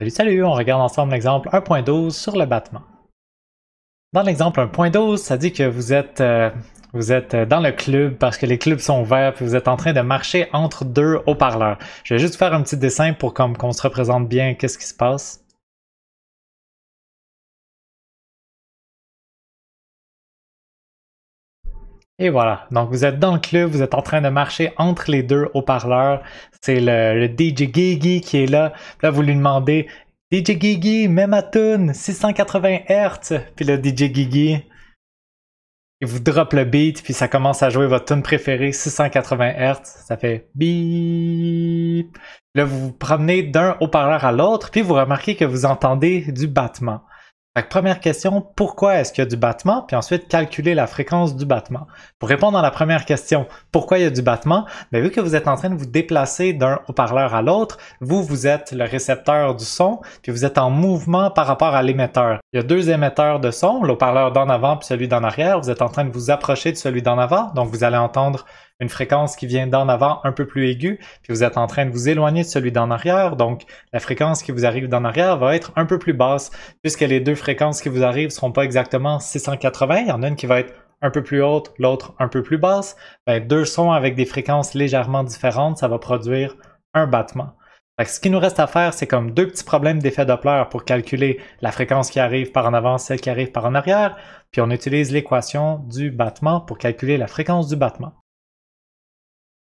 Salut, salut, on regarde ensemble l'exemple 1.12 sur le battement. Dans l'exemple 1.12, ça dit que vous êtes dans le club parce que les clubs sont ouverts puis vous êtes en train de marcher entre deux haut-parleurs. Je vais juste faire un petit dessin pour qu'on se représente bien qu'est-ce qui se passe. Et voilà, donc vous êtes dans le club, vous êtes en train de marcher entre les deux haut-parleurs. C'est le DJ Gigi qui est là. Là, vous lui demandez DJ Gigi, mets ma tune, 680 Hz. Puis le DJ Gigi, il vous drop le beat, puis ça commence à jouer votre tune préférée, 680 Hz. Ça fait bip. Là, vous vous promenez d'un haut-parleur à l'autre, puis vous remarquez que vous entendez du battement. Fait que première question, pourquoi est-ce qu'il y a du battement? Puis ensuite, calculer la fréquence du battement. Pour répondre à la première question, pourquoi il y a du battement? Bien, vu que vous êtes en train de vous déplacer d'un haut-parleur à l'autre, vous êtes le récepteur du son, puis vous êtes en mouvement par rapport à l'émetteur. Il y a deux émetteurs de son, le haut-parleur d'en avant puis celui d'en arrière. Vous êtes en train de vous approcher de celui d'en avant, donc vous allez entendre une fréquence qui vient d'en avant un peu plus aiguë, puis vous êtes en train de vous éloigner de celui d'en arrière, donc la fréquence qui vous arrive d'en arrière va être un peu plus basse, puisque les deux fréquences qui vous arrivent ne seront pas exactement 680, il y en a une qui va être un peu plus haute, l'autre un peu plus basse. Ben, deux sons avec des fréquences légèrement différentes, ça va produire un battement. Fait que ce qui nous reste à faire, c'est comme deux petits problèmes d'effet Doppler pour calculer la fréquence qui arrive par en avant, celle qui arrive par en arrière, puis on utilise l'équation du battement pour calculer la fréquence du battement.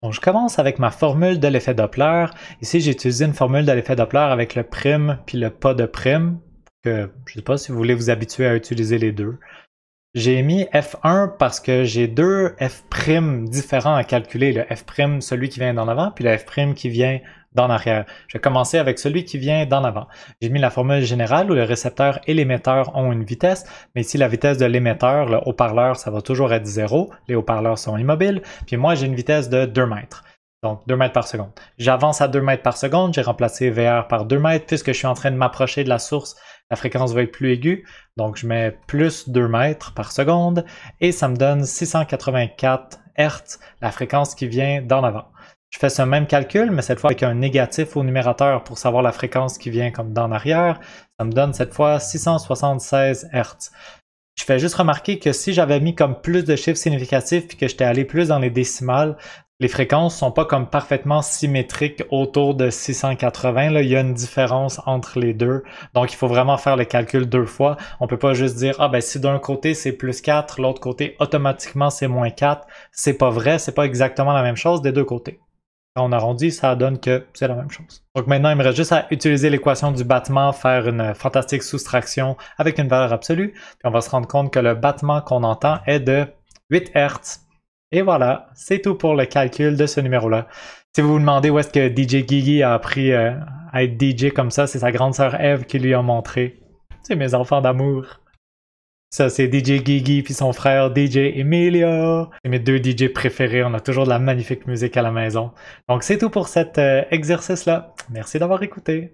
Bon, je commence avec ma formule de l'effet Doppler. Ici, j'ai utilisé une formule de l'effet Doppler avec le prime puis le pas de prime. Que, je ne sais pas si vous voulez vous habituer à utiliser les deux. J'ai mis F1 parce que j'ai deux F' différents à calculer. Le F', celui qui vient d'en avant, puis le F' qui vient d'en arrière. Je vais commencer avec celui qui vient d'en avant. J'ai mis la formule générale où le récepteur et l'émetteur ont une vitesse, mais ici la vitesse de l'émetteur, le haut-parleur, ça va toujours être 0. Les haut-parleurs sont immobiles. Puis moi, j'ai une vitesse de 2 mètres. Donc 2 mètres par seconde. J'avance à 2 mètres par seconde, j'ai remplacé VR par 2 mètres puisque je suis en train de m'approcher de la source. La fréquence va être plus aiguë, donc je mets plus 2 mètres par seconde et ça me donne 684 Hz, la fréquence qui vient d'en avant. Je fais ce même calcul, mais cette fois avec un négatif au numérateur pour savoir la fréquence qui vient comme d'en arrière. Ça me donne cette fois 676 Hz. Je fais juste remarquer que si j'avais mis comme plus de chiffres significatifs puis que j'étais allé plus dans les décimales, les fréquences sont pas comme parfaitement symétriques autour de 680. Là, il y a une différence entre les deux. Donc, il faut vraiment faire le calcul deux fois. On peut pas juste dire, ah ben si d'un côté c'est plus 4, l'autre côté automatiquement c'est moins 4. C'est pas vrai, c'est pas exactement la même chose des deux côtés. Quand on arrondit, ça donne que c'est la même chose. Donc maintenant, il me reste juste à utiliser l'équation du battement, faire une fantastique soustraction avec une valeur absolue, puis on va se rendre compte que le battement qu'on entend est de 8 Hz. Et voilà, c'est tout pour le calcul de ce numéro-là. Si vous vous demandez où est-ce que DJ Gigi a appris à être DJ comme ça, c'est sa grande sœur Eve qui lui a montré. C'est mes enfants d'amour. Ça, c'est DJ Gigi puis son frère DJ Emilio. C'est mes deux DJ préférés. On a toujours de la magnifique musique à la maison. Donc, c'est tout pour cet exercice-là. Merci d'avoir écouté.